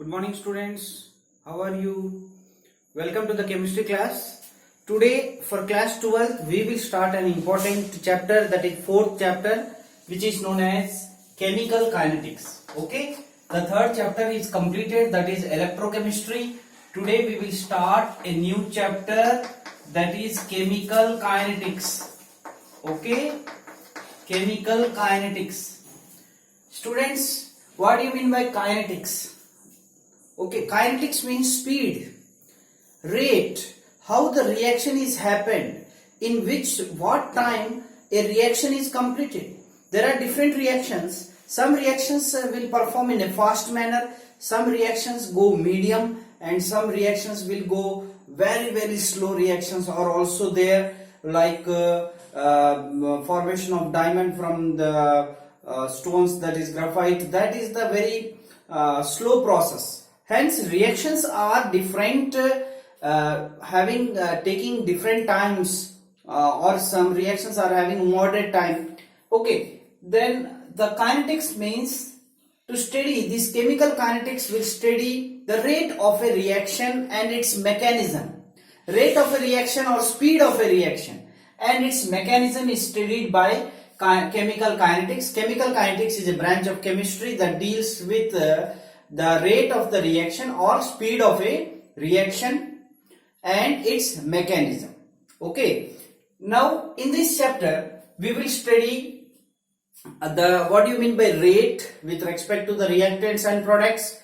Good morning students, how are you? Welcome to the chemistry class. Today for class 12th we will start an important chapter, that is fourth chapter, which is known as chemical kinetics. Okay, the third chapter is completed, that is electrochemistry. Today we will start a new chapter, that is chemical kinetics. Okay, chemical kinetics. Students, what do you mean by kinetics? Okay, kinetics means speed, rate, how the reaction is happened, in what time a reaction is completed. There are different reactions. Some reactions will perform in a fast manner, some reactions go medium, and some reactions will go very slow. Reactions are also there, like formation of diamond from the stones, that is graphite. That is the very slow process. Hence, reactions are different, taking different times, or some reactions are having moderate time. Okay, then the kinetics means to study this. Chemical kinetics will study the rate of a reaction and its mechanism. Rate of a reaction or speed of a reaction and its mechanism is studied by chemical kinetics. Chemical kinetics is a branch of chemistry that deals with the rate of the reaction or speed of a reaction and its mechanism. Okay, now in this chapter we will study what do you mean by rate with respect to the reactants and products.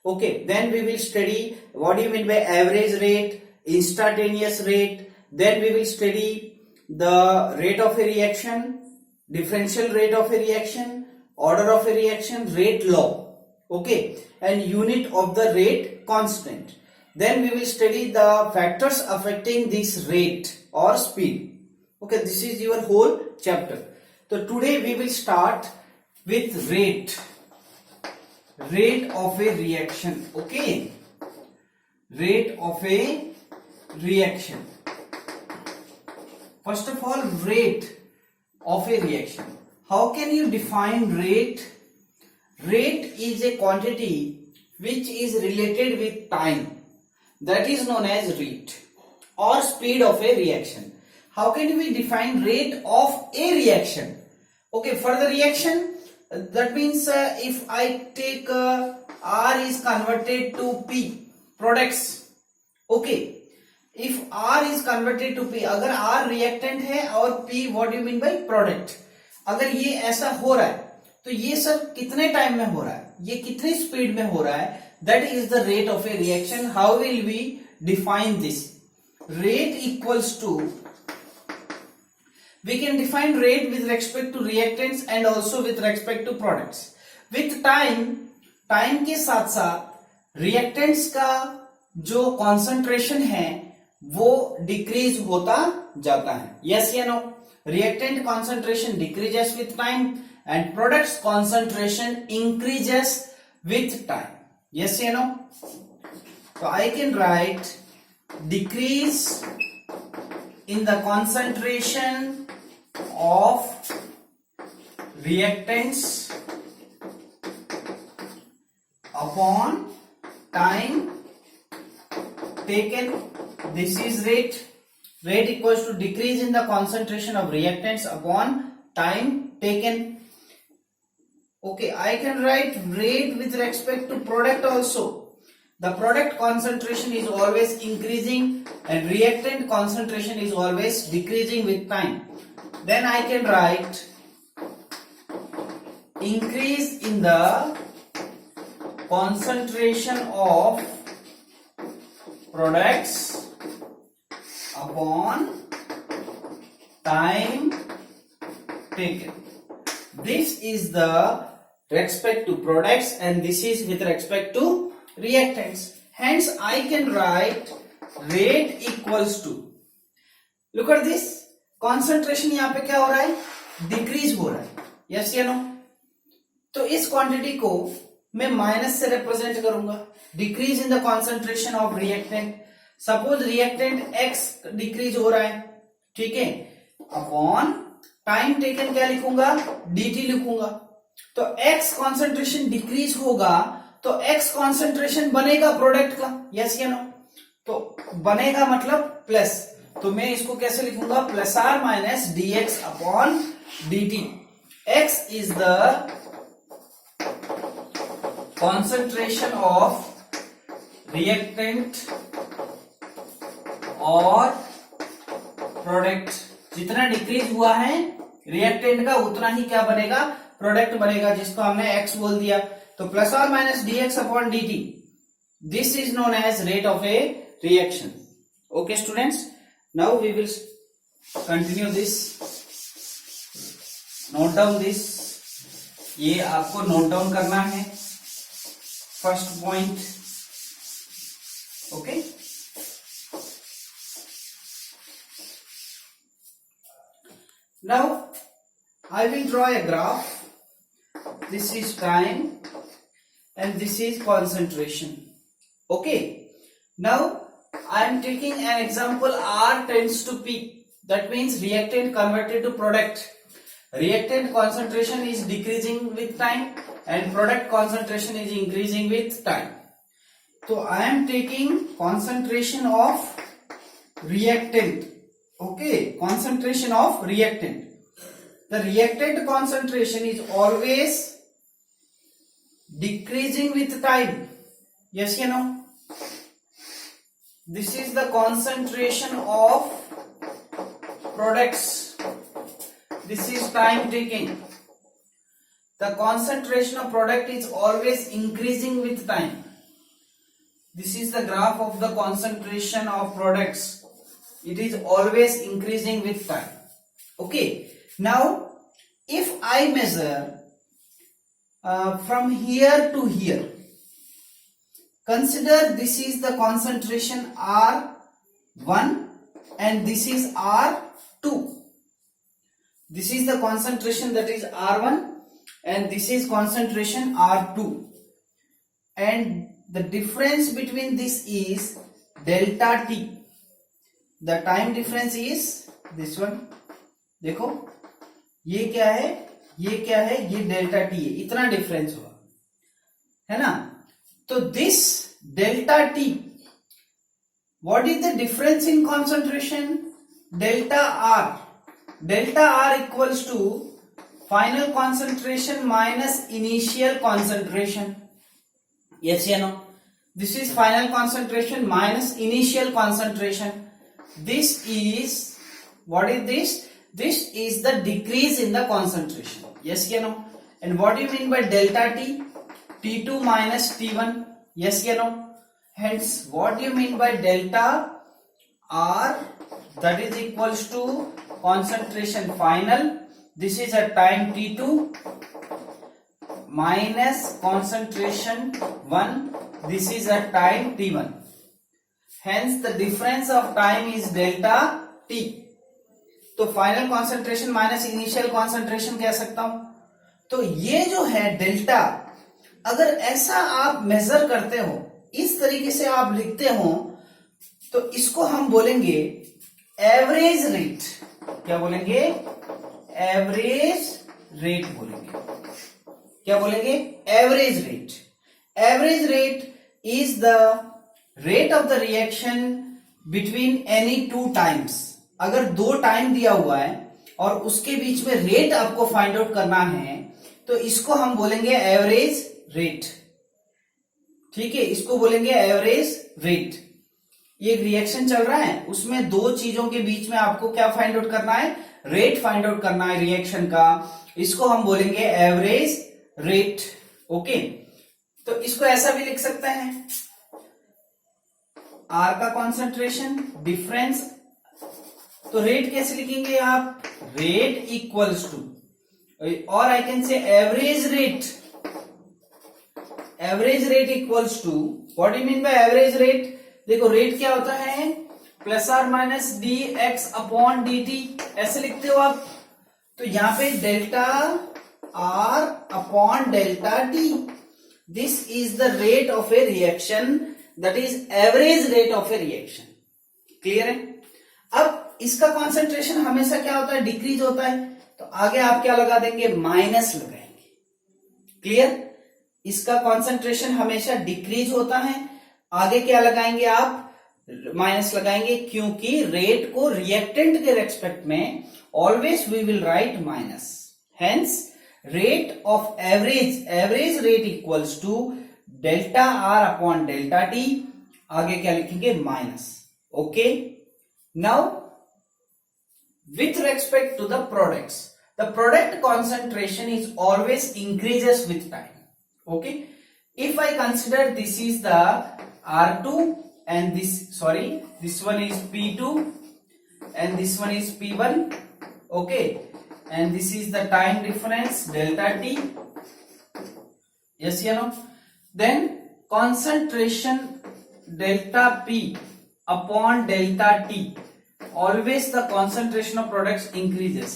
Okay, then we will study what do you mean by average rate, instantaneous rate. Then we will study the rate of a reaction, differential rate of a reaction, order of a reaction, rate law. Okay, and unit of the rate constant. Then we will study the factors affecting this rate or speed. Okay, this is your whole chapter. So today we will start with rate of a reaction. Okay, rate of a reaction. First of all, rate of a reaction. How can you define rate? Rate is a quantity which is related with time, that is known as rate or speed of a reaction. How can we define rate of a reaction? Okay, for the reaction, that means if I take R is converted to P, products. Okay, if R is converted to P, अगर R reactant है और P what do you mean by product, अगर ये ऐसा हो रहा है तो ये सब कितने टाइम में हो रहा है, ये कितनी स्पीड में हो रहा है, that is the rate of a reaction. How will we define this? Rate equals to, we can define rate with respect to reactants and also with respect to products. With time के साथ साथ reactants का जो concentration है वो decrease होता जाता है. Yes या no? Reactant concentration decreases with time and products concentration increases with time. Yes or no? So I can write decrease in the concentration of reactants upon time taken. This is rate. Rate equals to decrease in the concentration of reactants upon time taken. Okay, I can write rate with respect to product also. The product concentration is always increasing and reactant concentration is always decreasing with time. Then I can write increase in the concentration of products upon time taken. This is the respect to products and this is with respect to reactants. Hence I can write rate equals to, look at this, concentration यहाँ पे क्या हो रहा है, decrease हो रहा है. Yes या no? तो इस quantity को मैं माइनस से represent करूंगा. Decrease in the concentration of reactant. Suppose reactant X decrease हो रहा है, ठीक है, upon टाइम टेकन क्या लिखूंगा, dt लिखूंगा. तो x कॉन्सेंट्रेशन डिक्रीज होगा तो x कॉन्सेंट्रेशन बनेगा प्रोडक्ट का, यस या नो? तो बनेगा मतलब प्लस, तो मैं इसको कैसे लिखूंगा, plus or minus dx upon dt. x is the concentration of reactant और प्रोडक्ट. जितना डिक्रीज हुआ है रिएक्टेंट का उतना ही क्या बनेगा, प्रोडक्ट बनेगा, जिसको हमने x बोल दिया. तो plus or minus dx upon dt, this is known as rate of a reaction. Okay students, now we will continue this. Note down this, ये आपको नोट डाउन करना है first point. Okay, now I will draw a graph. This is time and this is concentration. Okay, now I am taking an example, R tends to P, that means reactant converted to product. Reactant concentration is decreasing with time and product concentration is increasing with time. So I am taking concentration of reactant. Okay, concentration of reactant. The reactant concentration is always decreasing with time. Yes or no? This is the concentration of products. This is time taking. The concentration of product is always increasing with time. This is the graph of the concentration of products. It is always increasing with time. Okay, now if I measure from here to here, consider this is the concentration R1 and this is R2. This is the concentration that is R1 and this is concentration R2, and the difference between this is delta T. The time difference is this one. देखो ये क्या है, ये क्या है, ये delta T है, इतना डिफरेंस हुआ है ना. तो this delta T, what is the difference in concentration, delta R. Delta R equals to final concentration minus initial concentration. Yes या no? This is final concentration minus initial concentration. This is, what is this? This is the decrease in the concentration. Yes or no? And what do you mean by delta T? T2 minus T1. Yes or no? Hence, what do you mean by delta R? That is equals to concentration final. This is a time T2 minus concentration 1. This is a time T1. Hence the difference of time is delta T. तो final concentration minus initial concentration कह सकता हूं. तो ये जो है delta, अगर ऐसा आप मेजर करते हो, इस तरीके से आप लिखते हो, तो इसको हम बोलेंगे एवरेज रेट. क्या बोलेंगे? एवरेज रेट बोलेंगे. क्या बोलेंगे? Average rate. Average rate is the rate of the reaction between any two times. अगर दो टाइम दिया हुआ है और उसके बीच में रेट आपको फाइंड आउट करना है, तो इसको हम बोलेंगे एवरेज रेट. ठीक है, इसको बोलेंगे एवरेज रेट. ये रिएक्शन चल रहा है, उसमें दो चीजों के बीच में आपको क्या फाइंड आउट करना है, रेट फाइंड आउट करना है रिएक्शन का. इसको हम बोलेंगे एवरेज रेट. ओके, तो इसको ऐसा भी लिख सकते हैं, आर का कॉन्सेंट्रेशन डिफरेंस. तो रेट कैसे लिखेंगे आप, रेट इक्वल्स टू, और I can say average rate. Average rate equals to, what you mean by average rate? देखो रेट क्या होता है, plus or minus D X upon D T, ऐसे लिखते हो आप. तो यहां पे delta R upon delta T, this is the rate of a reaction, that is average rate of a reaction. Clear है? अब इसका कॉन्सेंट्रेशन हमेशा क्या होता है, डिक्रीज होता है. तो आगे आप क्या लगा देंगे, माइनस लगाएंगे. क्लियर? इसका कॉन्सेंट्रेशन हमेशा डिक्रीज होता है। आगे क्या लगाएंगे आप? माइनस लगाएंगे, क्योंकि रेट को रिएक्टेंट के रेस्पेक्ट में always we will write minus. Hence rate of average rate equals to delta R upon delta T. आगे क्या लिखेंगे? Minus. Okay, now with respect to the products, the product concentration is always increases with time. Okay, if I consider this is the R2 and this one is P2 and this one is P1. Okay, and this is the time difference delta T. Yes, you know. Then concentration delta P upon delta T, always the concentration of products increases.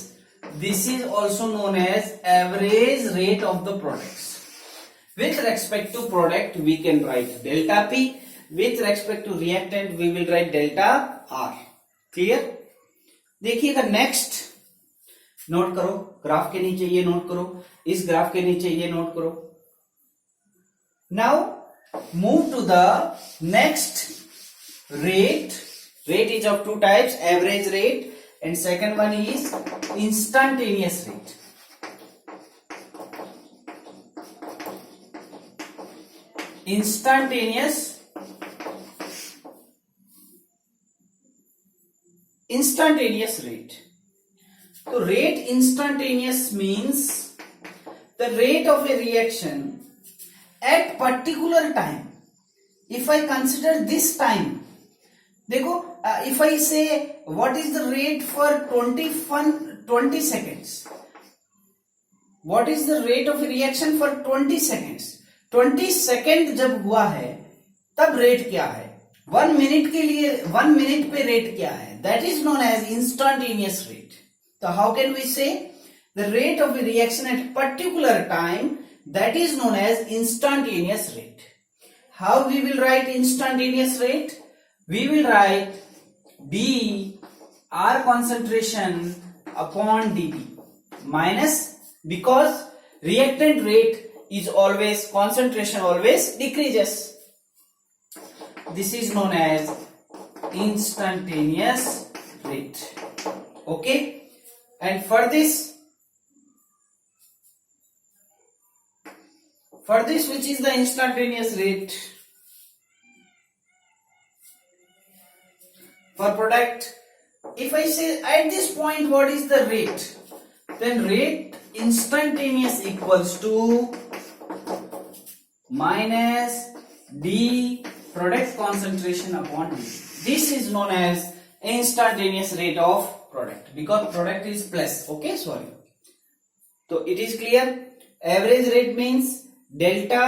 This is also known as average rate of the products. With respect to product we can write delta P, with respect to reactant we will write delta R. Clear? देखिएगा next, note करो, graph के नीचे ये note करो, इस graph के नीचे ये नोट करो. Now move to the next rate. Rate is of two types, average rate and second one is instantaneous rate. Instantaneous rate. So rate instantaneous means the rate of a reaction at particular time. If I consider this time, देखो, if I say what is the rate for 20 seconds, what is the rate of reaction for 20 seconds? 20 second जब हुआ है तब rate क्या है? 1 minute के लिए 1 minute पे रेट क्या है? That is known as instantaneous rate. तो how can we say the rate of reaction at particular time? That is known as instantaneous rate. How we will write instantaneous rate? We will write d R concentration upon dt minus, because reactant rate is always, concentration always decreases. This is known as instantaneous rate. Okay, and for this which is the instantaneous rate? For product, if I say at this point what is the rate, then rate instantaneous equals to minus d product concentration upon d. This is known as instantaneous rate of product, because product is plus. Okay, sorry. So it is clear. Average rate means delta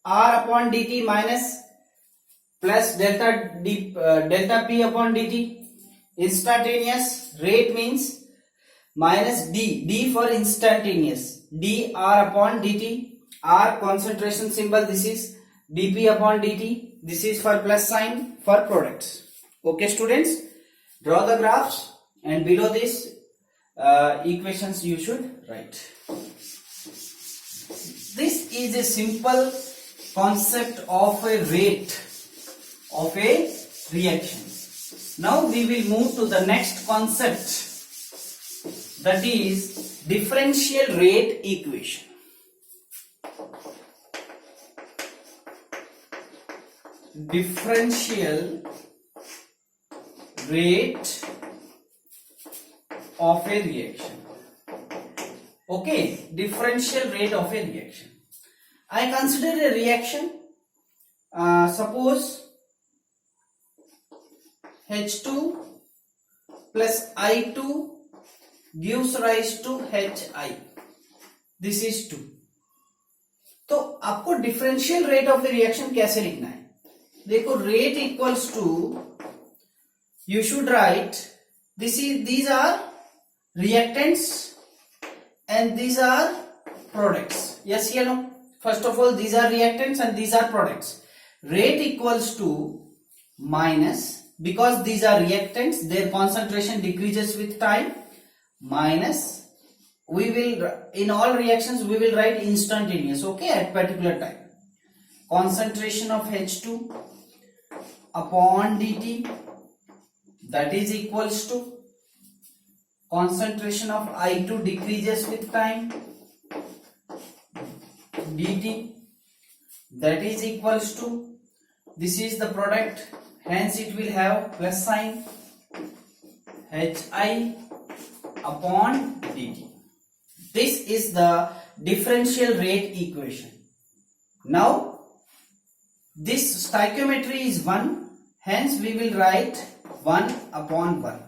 R upon dt minus plus delta P upon dt. Instantaneous rate means minus d for instantaneous, d R upon dt. R concentration symbol, this is dp upon dt. This is for plus sign for products. Okay students, draw the graphs and below this equations you should write. This is a simple concept of a rate of a reaction. Now we will move to the next concept, that is differential rate equation. Differential rate of a reaction. Okay, differential rate of a reaction. I consider a reaction, suppose H2 plus I2 gives rise to HI. This is 2. तो आपको differential rate of a reaction कैसे लिखना है? देखो, rate equals to, you should write, these are reactants and these are products. Yes, you know. First of all, these are reactants and these are products. Rate equals to minus, because these are reactants, their concentration decreases with time, minus we will, in all reactions we will write instantaneous, okay, at particular time. Concentration of H2 upon dt, that is equals to concentration of I2 decreases with time dt, that is equals to, this is the product, hence it will have plus sign, Hi upon dt. This is the differential rate equation. Now this stoichiometry is 1, hence we will write 1 upon 1.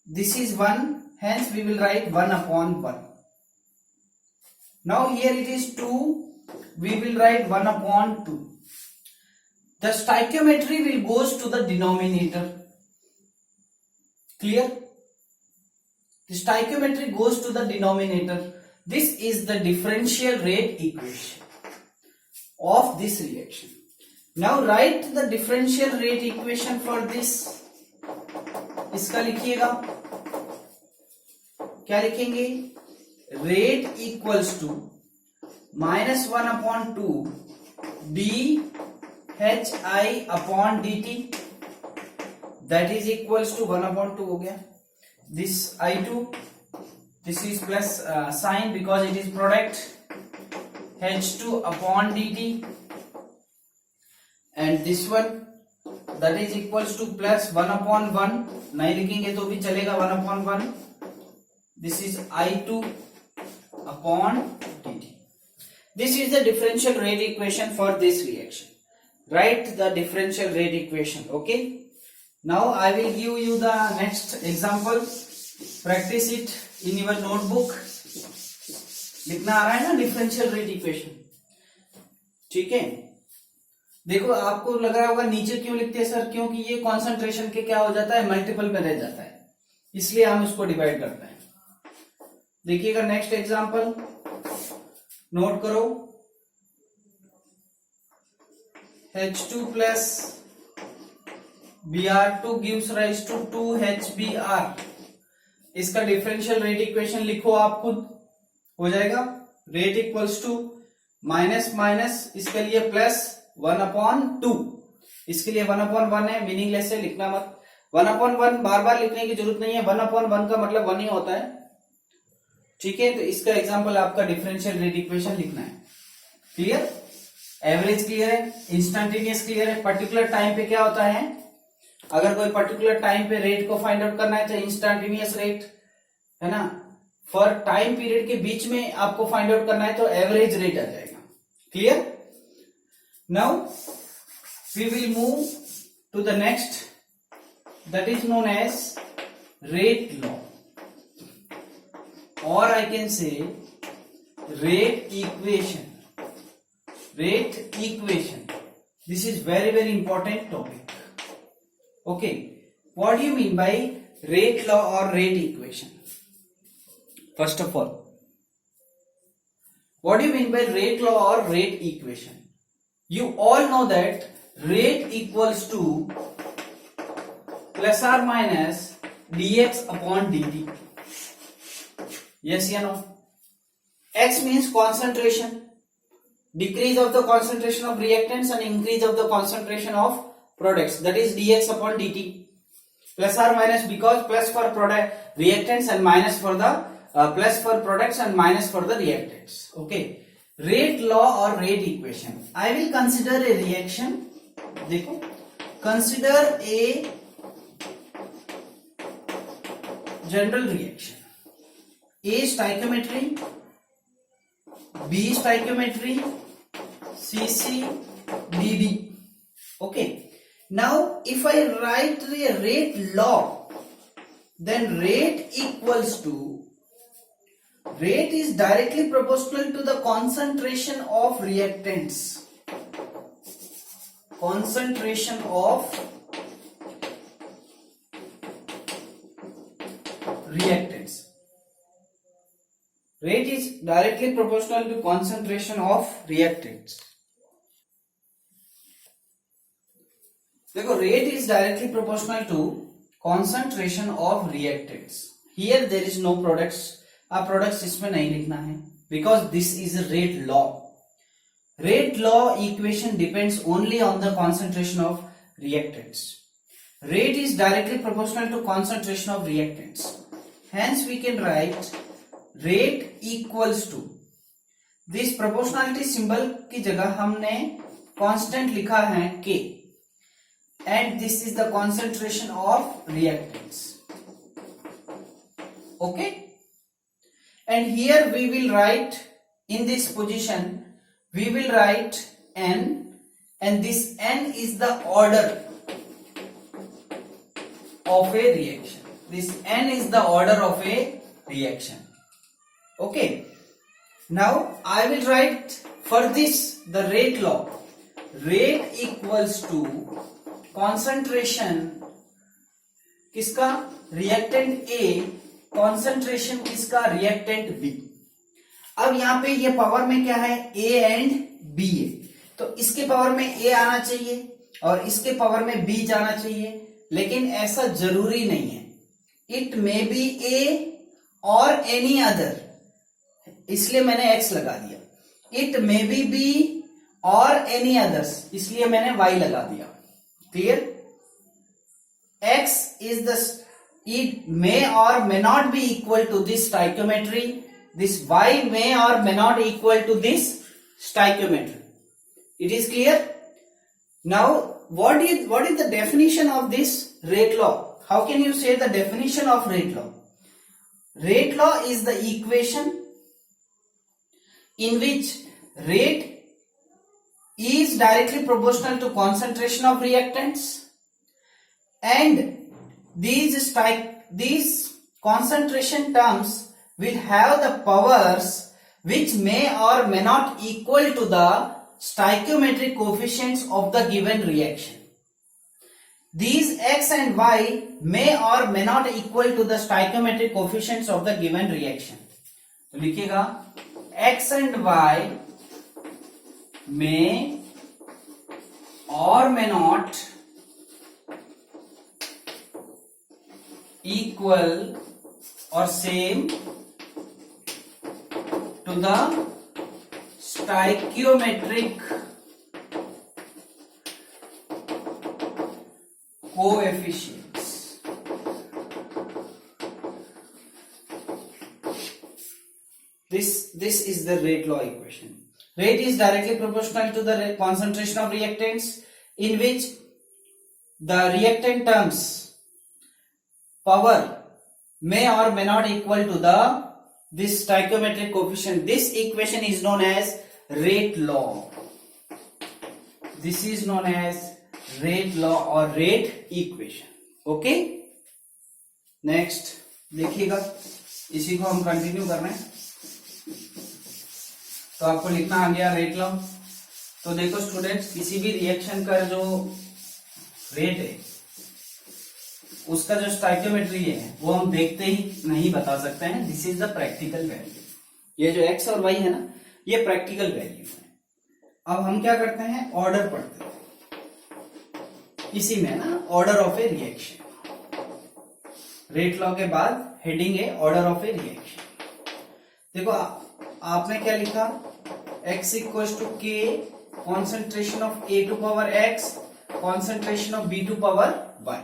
This is 1, hence we will write 1 upon 1. Now here it is 2, we will write 1 upon 2. The stoichiometry will goes to the denominator. Clear? The stoichiometry goes to the denominator. This is the differential rate equation of this reaction. Now write the differential rate equation for this. इसका लिखिएगा, क्या लिखेंगे? Rate equals to minus 1 upon 2 d Hi upon dt, that is equals to 1 upon 2 हो गया. This I2, this is plus sign because it is product, H2 upon dt, and this one that is equals to plus 1 upon 1, नहीं लिखेंगे तो भी चलेगा 1 upon 1. This is I2 upon dt. This is the differential rate equation for this reaction. Write the differential rate equation, okay? Now I will give you the next example. Practice it in your notebook. लिखना आ रहा है ना differential rate equation, ठीक है? देखो आपको लग रहा होगा नीचे क्यों लिखते हैं सर, क्योंकि ये कॉन्सेंट्रेशन के क्या हो जाता है, मल्टीपल में रह जाता है, इसलिए हम उसको डिवाइड करते हैं. देखिएगा नेक्स्ट एग्जांपल, नोट करो. H2 plus Br2 gives rise to 2HBr. इसका डिफरेंशियल रेट इक्वेशन लिखो आप खुद, हो जाएगा. Rate equals to minus minus, इसके लिए प्लस 1 अपॉन 2, इसके लिए 1 अपॉन 1 है, मीनिंगलेस है, लिखना मत. 1 अपॉन 1 बार बार लिखने की जरूरत नहीं है, 1 अपॉन 1 का मतलब 1 ही होता है, ठीक है? तो इसका एग्जांपल आपका डिफरेंशियल रेट इक्वेशन लिखना है. क्लियर? एवरेज क्लियर है, इंस्टेंटेनियस क्लियर है. पर्टिकुलर टाइम पे क्या होता है, अगर कोई पर्टिकुलर टाइम पे रेट को फाइंड आउट करना है तो इंस्टेंटेनियस रेट है ना, फॉर टाइम पीरियड के बीच में आपको फाइंड आउट करना है तो एवरेज रेट आ जाएगा. Clear? Now we will move to the next, that is known as rate law, और I can say rate equation. Rate equation. This is very important topic. Okay, what do you mean by rate law or rate equation? First of all, what do you mean by rate law or rate equation? You all know that rate equals to plus or minus dx upon dt. Yes or no? X means concentration, decrease of the concentration of reactants and increase of the concentration of products, that is dx upon dt. Plus or minus because plus for product reactants and minus for the plus for products and minus for the reactants. Okay, rate law or rate equation. I will consider a reaction. देखो, consider a general reaction. A stoichiometry, B stoichiometry, CC, DD. Okay. Now, if I write the rate law, then rate equals to, rate is directly proportional to the concentration of reactants. Concentration of reactants. Rate is directly proportional to concentration of reactants. देखो, rate is directly proportional to concentration of reactants. Here there is no products, अब products इसमें नहीं लिखना है, because this is rate law. Rate law equation depends only on the concentration of reactants. Rate is directly proportional to concentration of reactants. Hence we can write rate equals to this proportionality symbol की जगह हमने constant लिखा है K and this is the concentration of reactants. Okay, and here we will write in this position we will write N, and this N is the order of a reaction. This N is the order of a reaction. Okay, now I will write for this the rate law. Rate equals to concentration किसका, reactant A, concentration किसका, reactant B. अब यहां पे ये power में क्या है, A and B है, तो इसके पावर में A आना चाहिए और इसके पावर में B जाना चाहिए, लेकिन ऐसा जरूरी नहीं है. इट मे बी A और एनी अदर, इसलिए मैंने X लगा दिया. इट मे बी B और एनी अदर्स, इसलिए मैंने Y लगा दिया. Clear? X is the, it may or may not be equal to this stoichiometry. This Y may or may not equal to this stoichiometry. It is clear? Now what is the definition of this rate law? How can you say the definition of rate law? Rate law is the equation in which rate is directly proportional to concentration of reactants, and these concentration terms will have the powers which may or may not equal to the stoichiometric coefficients of the given reaction. These X and Y may or may not equal to the stoichiometric coefficients of the given reaction. तो लिखिएगा X and Y may or may not equal or same to the stoichiometric coefficients. This is the rate law equation. Rate is directly proportional to the concentration of reactants, in which the reactant terms power may or may not equal to this stoichiometric coefficient. This equation is known as rate law. This is known as rate law or rate equation. Okay, next देखिएगा, इसी को हम continue कर रहे हैं. तो आपको लिखना आ गया रेट लॉ. तो देखो स्टूडेंट्स, किसी भी रिएक्शन का जो रेट है उसका जो स्टोइकियोमेट्री है वो हम देखते ही नहीं बता सकते हैं. This is the practical value. ये जो एक्स और वाई है ना, ये प्रैक्टिकल वैल्यू है. अब हम क्या करते हैं, ऑर्डर पढ़ते हैं. इसी में ना order of a reaction. Rate law के बाद हेडिंग है ऑर्डर ऑफ ए रिएक्शन. देखो आपने क्या लिखा, x equals to K concentration of A to power x, concentration of B to power y.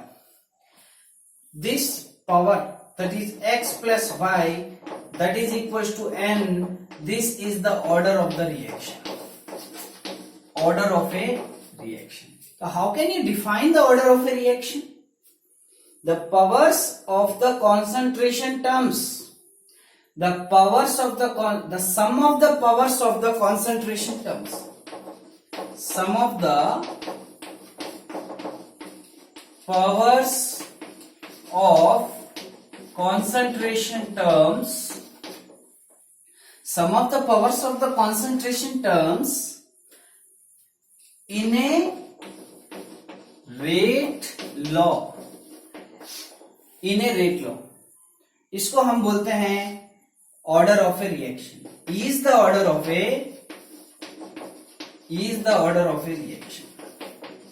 This power, that is x plus y, that is equals to n. This is the order of the reaction. Order of a reaction. So how can you define the order of a reaction? The powers of the concentration terms. The powers of the sum of the powers of the concentration terms. Sum of the powers of concentration terms, sum of the powers of the concentration terms in a rate law. In a rate law, इसको हम बोलते हैं order of a reaction. Is the order of a reaction.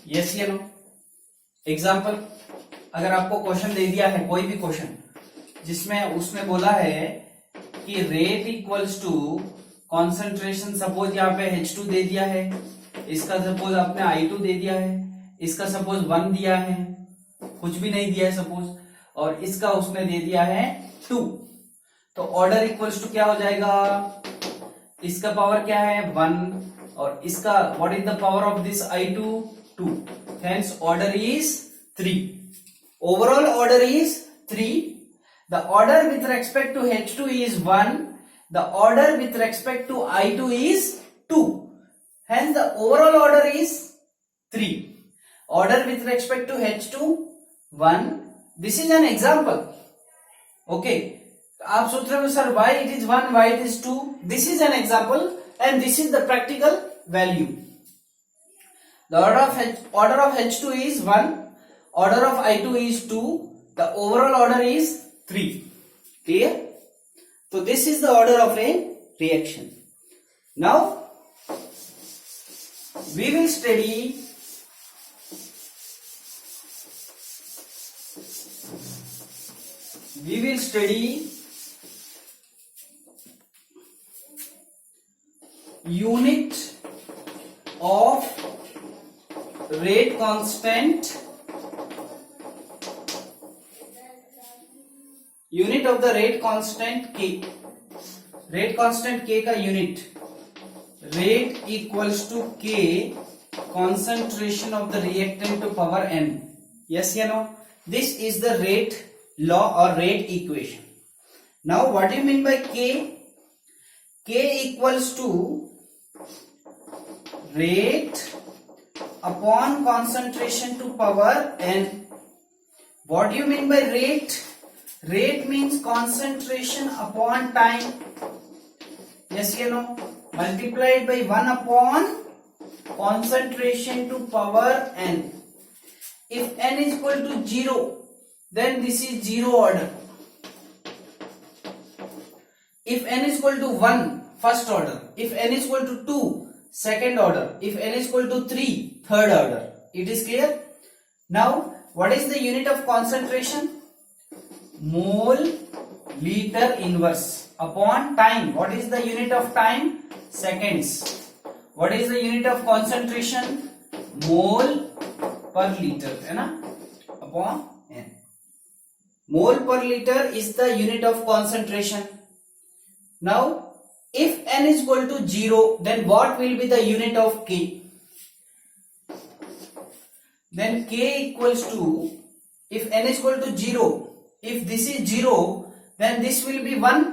Yes या no? Example, अगर आपको question दे दिया है, कोई भी क्वेश्चन जिसमें उसने बोला है कि कि rate equals to concentration, suppose यहाँ पे H2 दे दिया है, इसका सपोज आपने I2 दे दिया है, इसका सपोज 1 दिया है, कुछ भी नहीं दिया है सपोज, और इसका उसने दे दिया है 2, तो ऑर्डर इक्वल्स टू क्या हो जाएगा, इसका पावर क्या है 1 और इसका what is the power of this I2 2, hence order is 3, overall order is 3, the order with respect to H2 is 1, the order with respect to I2 is 2, hence the overall order is 3. Order with respect to H2 1. This is an example. Okay, आप सोच रहे हो sir why it is 1, why it is 2? This is an example and this is the practical value. The order of H2 is 1, order of I2 is 2, the overall order is 3. Clear? So this is the order of a reaction. Now we will study unit of rate constant, unit of the rate constant K, rate constant K का unit, rate equals to K concentration of the reactant to power n. Yes या no? This is the rate law or rate equation. Now what do you mean by K? K equals to rate upon concentration to power n. What do you mean by rate? Rate means concentration upon time. Yes or no? Multiplied by 1 upon concentration to power n. If n is equal to 0, then this is 0 order. If n is equal to 1, first order. If n is equal to 2, second order. If n is equal to 3, third order. It is clear? Now, what is the unit of concentration? Mole liter inverse upon time. What is the unit of time? Seconds. What is the unit of concentration? Mole per liter, है ना, upon n. Mole per liter is the unit of concentration. Now, if n is equal to 0, then what will be the unit of K? Then K equals to, if n is equal to 0, if this is 0, then this will be 1.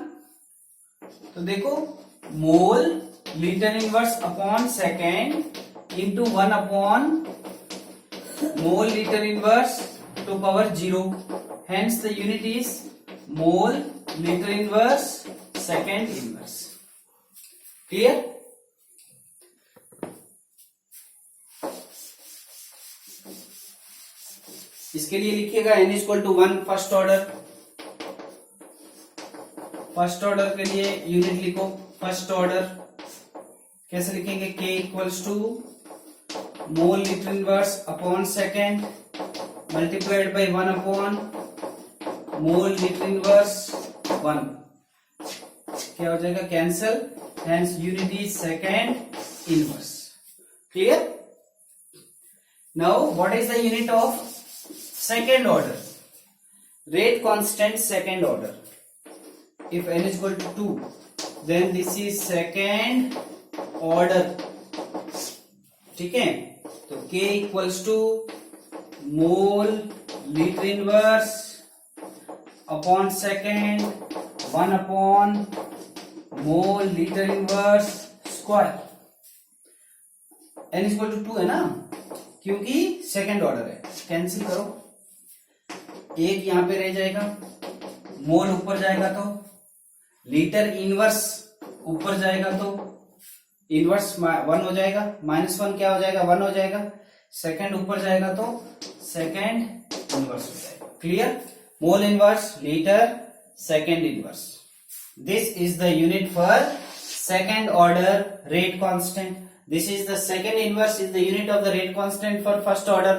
तो देखो, mole liter inverse upon second into 1 upon mole liter inverse to power 0. Hence the unit is mole liter inverse second inverse. Clear? इसके लिए लिखिएगा n equal to 1 first order. First order के लिए unit लिखो. First order कैसे लिखेंगे? k equals to mole litre inverse upon second multiplied by 1 अपॉन mole litre inverse 1. क्या हो जाएगा? Cancel. Hence unit is second inverse. Clear? Now what is the unit of second order? Rate constant second order. If n is equal to 2, then this is second order. ठीक है? तो K equals to mole liter inverse upon second 1 upon mole liter inverse square. n is equal to 2 है ना, क्योंकि second order है. Cancel करो, एक यहां पे रह जाएगा, मोल ऊपर जाएगा तो लीटर इनवर्स ऊपर जाएगा तो इनवर्स 1 हो जाएगा, -1 क्या हो जाएगा? 1 हो जाएगा. सेकंड ऊपर जाएगा तो सेकंड इनवर्स हो जाएगा. Clear? Mole inverse litre second inverse. This is the unit for second order rate constant. This is the second inverse is the unit of the rate constant for first order.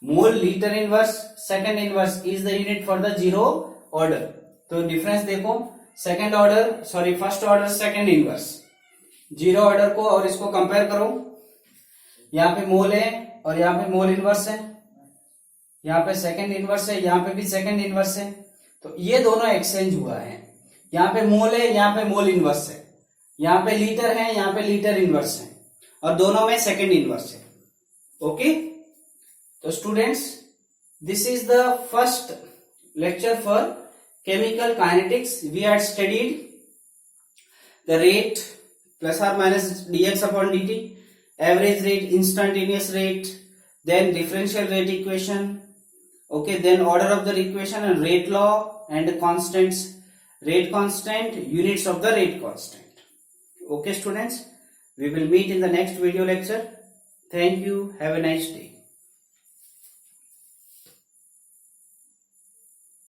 Mole liter inverse second inverse is the unit for the zero order. तो difference देखो, second order sorry first order second inverse, zero order को और इसको compare करो, यहाँ पे मोल है और यहाँ पे मोल इनवर्स है, यहाँ पे सेकंड इनवर्स है, यहाँ पे भी सेकंड इनवर्स है, तो ये दोनों एक्सचेंज हुआ है। यहाँ पे मोल है, यहाँ पे मोल इनवर्स है, यहाँ पे लीटर है, यहाँ पे लीटर इनवर्स है, और दोनों में सेकंड इनवर्स है। ओके, तो students this is the first lecture for chemical kinetics. We had studied the rate plus or minus dx upon dt, average rate, instantaneous rate, then differential rate equation, okay, then order of the equation and rate law and constants, rate constant, units of the rate constant. Okay students, we will meet in the next video lecture. Thank you, have a nice day.